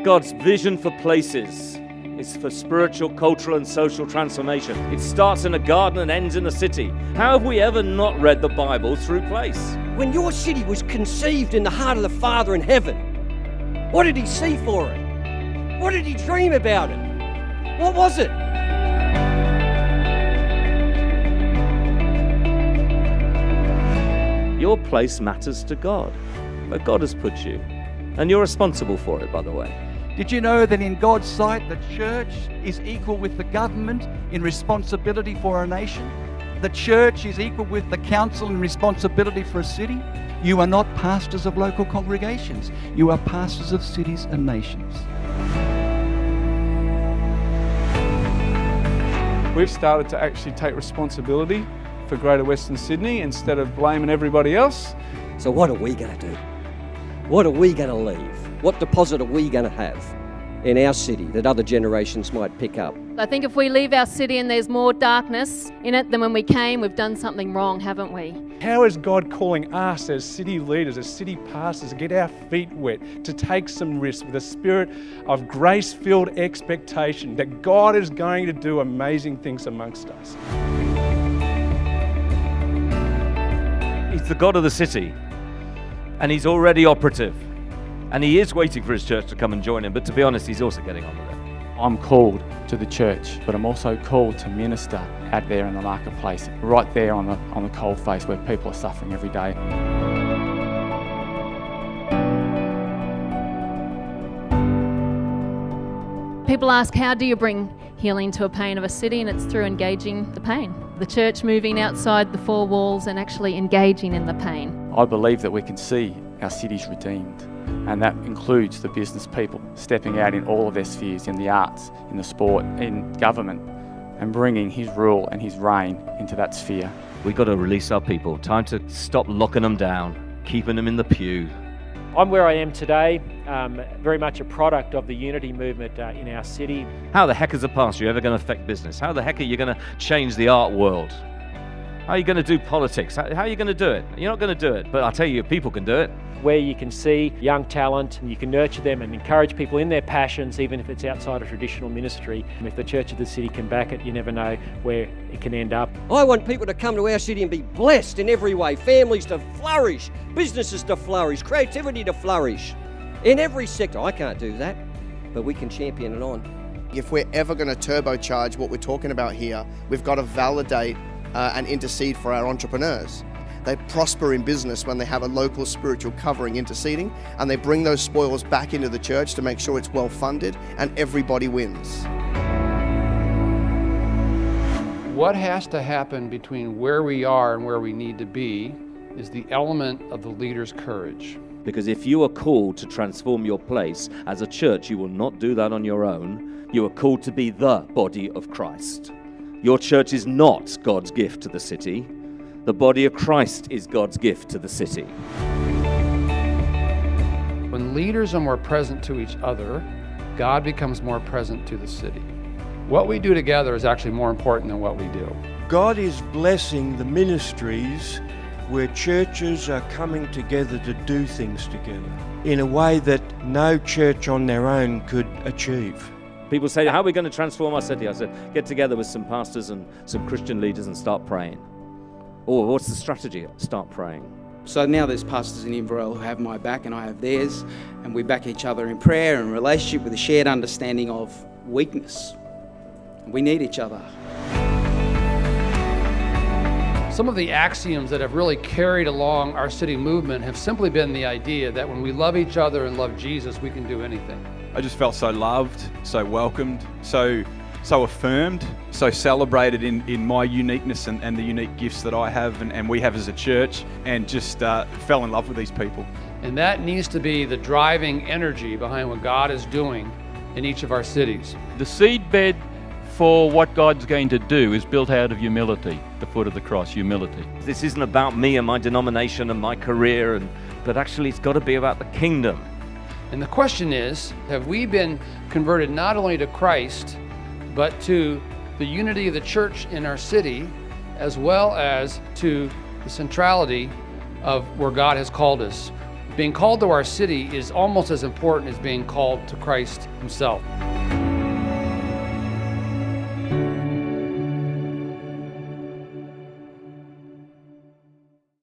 God's vision for places is for spiritual, cultural and social transformation. It starts in a garden and ends in a city. How have we ever not read the Bible through place? When your city was conceived in the heart of the Father in heaven, what did he see for it? What did he dream about it? What was it? Your place matters to God, where God has put you. And you're responsible for it, by the way. Did you know that in God's sight, the church is equal with the government in responsibility for a nation? The church is equal with the council in responsibility for a city? You are not pastors of local congregations. You are pastors of cities and nations. We've started to actually take responsibility for Greater Western Sydney instead of blaming everybody else. So what are we going to do? What are we going to leave? What deposit are we going to have in our city that other generations might pick up? I think if we leave our city and there's more darkness in it than when we came, we've done something wrong, haven't we? How is God calling us as city leaders, as city pastors, to get our feet wet, to take some risks with a spirit of grace-filled expectation that God is going to do amazing things amongst us? He's the God of the city, and he's already operative. And he is waiting for his church to come and join him, but to be honest, he's also getting on with it. I'm called to the church, but I'm also called to minister out there in the marketplace, right there on the cold face where people are suffering every day. People ask, how do you bring healing to a pain of a city? And it's through engaging the pain. The church moving outside the four walls and actually engaging in the pain. I believe that we can see our cities redeemed, and that includes the business people stepping out in all of their spheres, in the arts, in the sport, in government, and bringing his rule and his reign into that sphere. We've got to release our people. Time to stop locking them down, keeping them in the pew. I'm where I am today, very much a product of the unity movement in our city. How the heck as a pastor are you ever going to affect business? How the heck are you going to change the art world? How are you going to do politics? How are you going to do it? You're not going to do it, but I'll tell you, people can do it. Where you can see young talent and you can nurture them and encourage people in their passions, even if it's outside of traditional ministry. And if the Church of the City can back it, you never know where it can end up. I want people to come to our city and be blessed in every way. Families to flourish, businesses to flourish, creativity to flourish. In every sector. I can't do that, but we can champion it on. If we're ever going to turbocharge what we're talking about here, we've got to validate and intercede for our entrepreneurs. They prosper in business when they have a local spiritual covering interceding, and they bring those spoils back into the church to make sure it's well funded and everybody wins. What has to happen between where we are and where we need to be is the element of the leader's courage. Because if you are called to transform your place as a church, you will not do that on your own. You are called to be the body of Christ. Your church is not God's gift to the city. The body of Christ is God's gift to the city. When leaders are more present to each other, God becomes more present to the city. What we do together is actually more important than what we do. God is blessing the ministries where churches are coming together to do things together in a way that no church on their own could achieve. People say, how are we going to transform our city? I said, get together with some pastors and some Christian leaders and start praying. Or what's the strategy? Start praying. So now there's pastors in Inverell who have my back and I have theirs, and we back each other in prayer and relationship with a shared understanding of weakness. We need each other. Some of the axioms that have really carried along our city movement have simply been the idea that when we love each other and love Jesus, we can do anything. I just felt so loved, so welcomed, so affirmed, so celebrated in my uniqueness and the unique gifts that I have and we have as a church, and just fell in love with these people. And that needs to be the driving energy behind what God is doing in each of our cities. The seedbed for what God's going to do is built out of humility, the foot of the cross, humility. This isn't about me and my denomination and my career, but actually it's got to be about the kingdom. And the question is, have we been converted not only to Christ, but to the unity of the church in our city, as well as to the centrality of where God has called us? Being called to our city is almost as important as being called to Christ himself.